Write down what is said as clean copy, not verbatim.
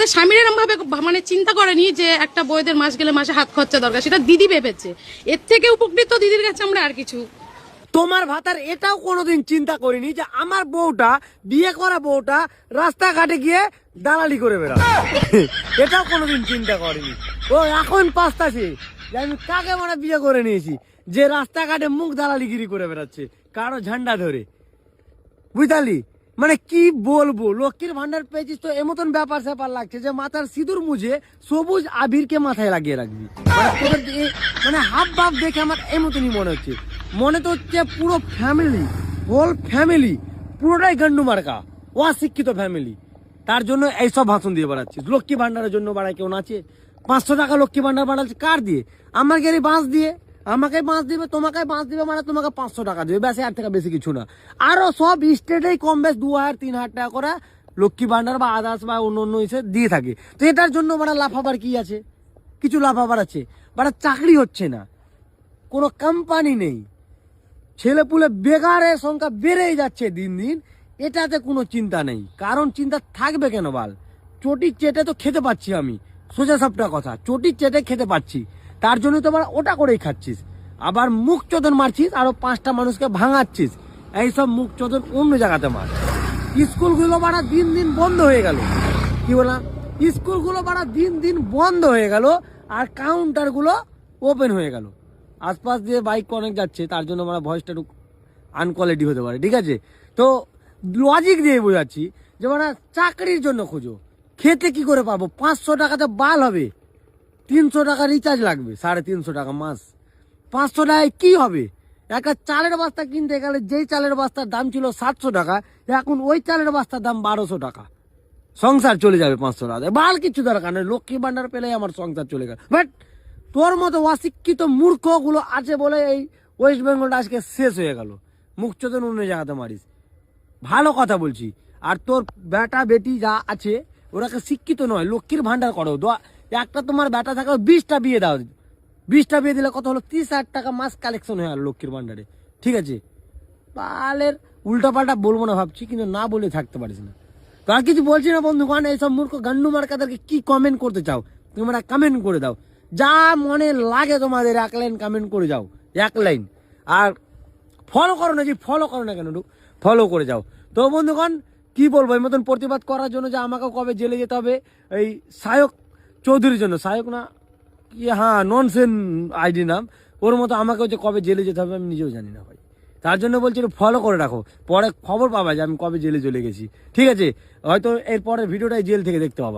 তাদের স্বামীর এরকম ভাবে মানে চিন্তা করেনি যে একটা বউদের মাস গেলে মাসে হাত খরচা দরকার, সেটা দিদি ভেবেছে। এর থেকে উপকৃত দিদির কাছে আমরা আর কিছু। তোমার ভাতার এটাও কোনোদিন চিন্তা করিনি যে আমার বউটা, বিয়ে করা বউটা রাস্তাঘাটে গিয়ে দালালি করে বেড়াবে। এটাও কোনোদিন চিন্তা করিনি। ও এখন পাস্তাছে যে আমি কাকে মানে বিয়ে করে নিয়েছি যে রাস্তাঘাটে মুখ দালালিগিরি করে বেড়াচ্ছে কারো ঝান্ডা ধরে। বুঝলি মানে কি বলবো, লক্ষ্মীর ভান্ডার পেয়েছিস তো এমতন ব্যাপার স্যাপার লাগছে যে মাথার সিঁদুর মুজে সবুজ আবিরকে মাথায় লাগিয়ে রাখবি। মানে তোদের মানে হাব ভাব দেখে আমার এমতনই মনে হচ্ছে। মনে তো হচ্ছে পুরো ফ্যামিলি, হোল ফ্যামিলি পুরোটাই গন্ডু মার্কা, অশিক্ষিত ফ্যামিলি। তার জন্য এইসব ভাষণ দিয়ে বেড়াচ্ছিস। লক্ষ্মী ভান্ডারের জন্য বাড়ায় কেউ নাচে? 500 টাকা লক্ষ্মী ভান্ডার বাড়াচ্ছে কার দিয়ে? আমার গেরি বাঁশ দিয়ে, আমাকে বাঁশ দিবে, তোমাকে বাঁশ দিবে, মানে তোমাকে 500 টাকা দিবে, ব্যাস, এর থেকে বেশি কিছু না। আরো সব স্টেটেই কম বেশ 2000-3000 টাকা করে লক্ষ্মী ভান্ডার বা আদার্স বা অন্য অন্য এসে দিয়ে থাকে। তো এটার জন্য মানে লাফাবার কি আছে? কিছু লাফাবার আছে? মানে চাকরি হচ্ছে না, কোনো কোম্পানি নেই, ছেলেপুলে বেকারের সংখ্যা বেড়েই যাচ্ছে দিন দিন। এটাতে কোনো চিন্তা নেই, কারণ চিন্তা থাকবে কেন বাল? চটির চেটে তো খেতে পাচ্ছি আমি, সোজা সাপটা কথা, চটির চেটে খেতে পাচ্ছি, তার জন্য তো আবার ওটা করেই খাচ্ছিস। আবার মুখ চোদন মারছিস, আরো 5টা মানুষকে ভাঙাচ্ছিস। এইসব মুখ চোদন অন্য জায়গাতে মার। স্কুলগুলো বাড়া দিন দিন বন্ধ হয়ে গেল, কি বললাম, স্কুলগুলো বাড়া দিন দিন বন্ধ হয়ে গেল, আর কাউন্টারগুলো ওপেন হয়ে গেল। আশপাশ দিয়ে বাইক অনেক যাচ্ছে, তার জন্য আমরা ভয়েসটা একটু আনকোয়ালিটি হতে পারে, ঠিক আছে? তো লজিক দিয়ে বোঝাচ্ছি যে মানে চাকরির জন্য খোঁজো, খেতে কি করে পাবো? 500 টাকাতে বাল হবে, 300 টাকা রিচার্জ লাগবে, 350 টাকা মাস। 500 টাকায় কি হবে? একটা চালের বস্তা কিনতে গেলে যেই চালের বস্তার দাম ছিল 700 টাকা, এখন ওই চালের বস্তার দাম 1200 টাকা। সংসার চলে যাবে 500 টাকা, বাল কিছু দরকার নেই, লক্ষ্মী ভান্ডার পেলে আমার সংসার চলে গেল। বাট তোর মতো অশিক্ষিত মূর্খগুলো আছে বলে এই ওয়েস্ট বেঙ্গলটা আজকে শেষ হয়ে গেল। মুখ চোদন অন্য জায়গাতে মারিস, ভালো কথা বলছি। আর তোর বেটা বেটি যা আছে ওরাকে শিক্ষিত নয়, লক্ষ্মীর ভান্ডার করো। একটা তোমার বেটা থাকলে 20টা বিয়ে দাও, 20টা বিয়ে দিলে কত হলো? 30,000 টাকা মাস কালেকশন হয়ে গেল লক্ষ্মীর ভান্ডারে, ঠিক আছে? বালের উল্টা পাল্টা বলবো না ভাবছি, কিন্তু না বলে থাকতে পারিস না। তো আর কিছু বলছি না বন্ধুগণ, এইসব মূর্খ গান্ডু মার্কাদেরকে কি কমেন্ট করতে চাও তোমরা কমেন্ট করে দাও, যা মনে লাগে তোমাদের 1 লাইন কমেন্ট করে যাও, 1 লাইন। আর ফলো করো না, যে ফলো করো না কেন, ফলো করে যাও। তো বন্ধুগণ কি বলবো, এই মতন প্রতিবাদ করার জন্য যে আমাকেও কবে জেলে যেতে হবে এই সায়ক চৌধুরীর জন্য, সায়ক না কি, হ্যাঁ ননসেন আইডি নাম, ওর মতো আমাকেও যে কবে জেলে যেতে হবে আমি নিজেও জানি না ভাই। তার জন্য বলছি ফলো করে রাখো, পরে খবর পাবা যে আমি কবে জেলে চলে গেছি, ঠিক আছে? হয়তো এর পরের ভিডিওটাই জেল থেকে দেখতে পাবা।